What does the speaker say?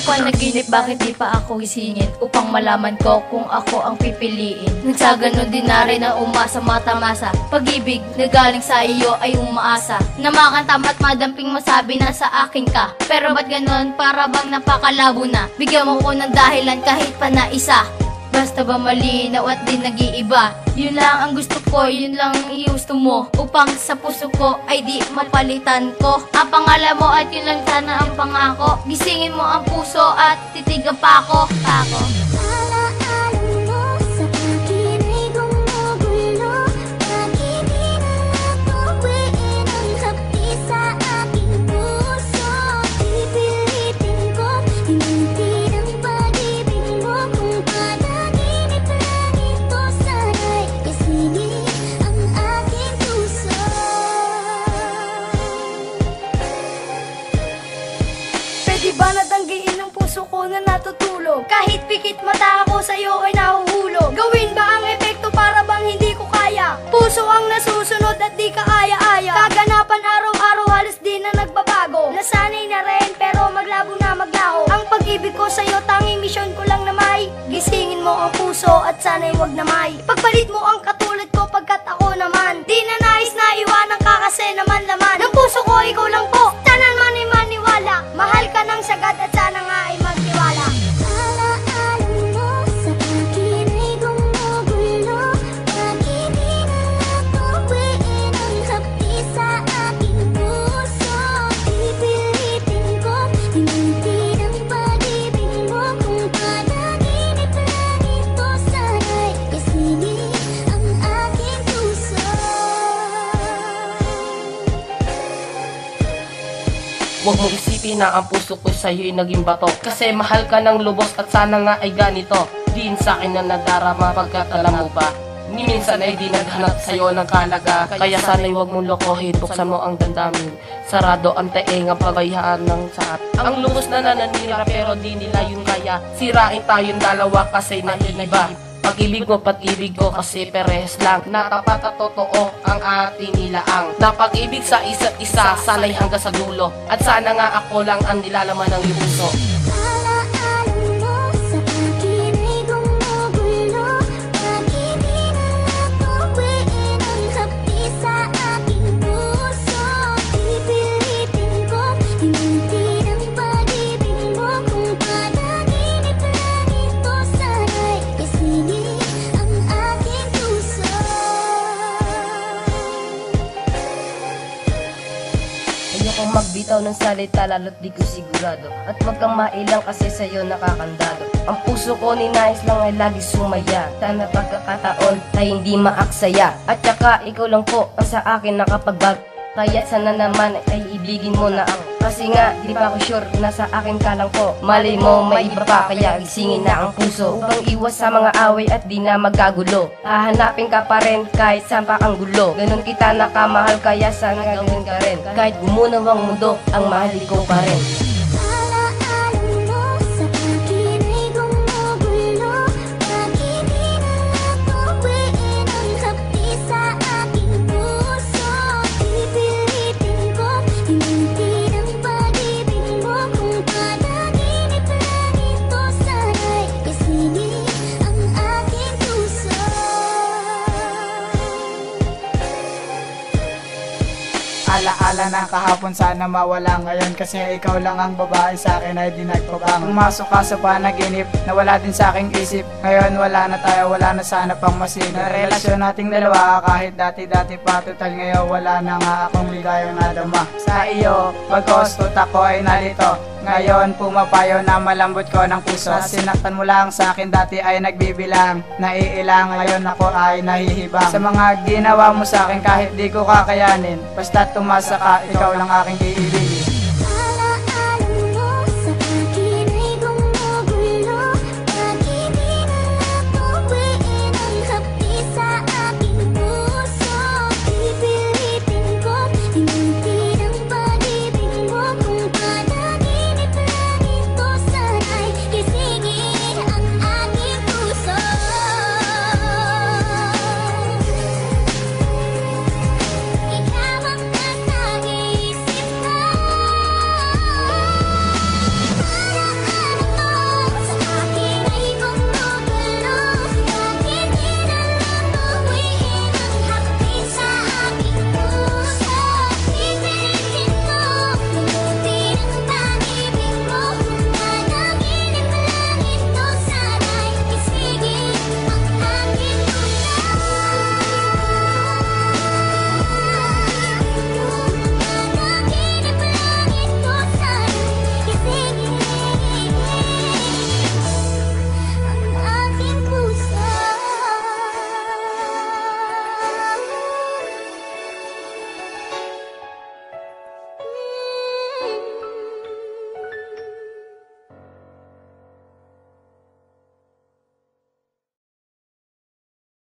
panaginip, bakit di pa ako gisingin? Upang malaman ko kung ako ang pipiliin. Nagsaganon din na rin na umasa mata-masa. Pag-ibig na galing sa iyo ay umaasa na makantam at madamping masabi na sa akin ka. Pero ba't ganon? Para bang napakalabo na? Bigyan mo ko ng dahilan kahit pa na isa. Basta ba malinaw at di nag-iiba? Yun lang ang gusto ko, yun lang ang gusto mo. Upang sa puso ko ay di mapalitan ko ang pangalan mo at yun lang sana ang pangako. Gisingin mo ang puso at titigan pa ako. Diba natanggiin ng puso ko na natutulog? Kahit pikit mata ako sa'yo ay nahuhulog. Gawin ba ang epekto para bang hindi ko kaya? Puso ang nasusunod at di ka aya-aya. Kaganapan araw-araw halos di na nagbabago. Nasanay na rin pero maglabo na maglaho. Ang pag-ibig ko sa'yo tanging misyon ko lang na may gisingin mo ang puso at sana'y wag na may pagpalit mo ang katulad ko pagkat ako naman di na nais na iwanan ka kasi naman laman ng puso ko ikaw lang po. Sana man ay maniwala, mahal ka ng sagad at sana nga ay magtiwala. Huwag mo isipin na ang puso ko sa'yo'y naging bato. Kasi mahal ka ng lubos at sana nga ay ganito. Diin sa'kin na nadarama pagkat alam mo ba, ni minsan ay di naghanap sa'yo ng kalaga. Kaya sana'y huwag mong lokohin, buksan mo ang damdamin. Sarado ang tainga pagbayaan ng saat. Ang lubos na nananira pero di nila yun kaya. Sirain tayong dalawa kasi naiiba. Pag-ibig mo, pag-ibig ko kasi peres lang. Natapat at totoo ang ating nilaang. Napag-ibig sa isa't isa, sana'y hanggang sa dulo. At sana nga ako lang ang nilalaman ng puso. Ayokong magbitaw ng salita lalo't di ko sigurado. At wag kang mailang kasi sa'yo nakakandado. Ang puso ko ni nais lang ay lagi sumaya. Sana pagkakataon ay hindi maaksaya. At saka ikaw lang po ang sa akin nakapagbag. Kaya sana naman ay ibigin mo na ako. Kasi nga di pa ako sure na sa akin ka lang po. Malay mo may iba pa kaya gisingin na ang puso. Upang iwas sa mga away at di na magkagulo. Hahanapin ka pa rin kahit saan pa ang gulo. Ganon kita nakamahal kaya sana gawin ka rin. Kahit gumunaw ang mundo ang mahal ko pa rin. Alaala ng kahapon sana mawala ngayon. Kasi ikaw lang ang babae sa akin ay di nagpabangon. Pumasok ka sa panaginip na wala din sa aking isip. Ngayon wala na tayo, wala na sana pang masin. Na relasyon nating dalawa kahit dati-dati pa. Total ngayon wala na nga akong ligayang nadama sa iyo. Pagkos utak ko ay nalito. Ngayon pumapayo na malambot ko ng puso. Sinaktan mo lang sa akin dati ay nagbibilang. Naiilang ngayon ako ay nahihibang. Sa mga ginawa mo sa akin kahit di ko kakayanin. Basta tumasa ka, ikaw lang aking iibig.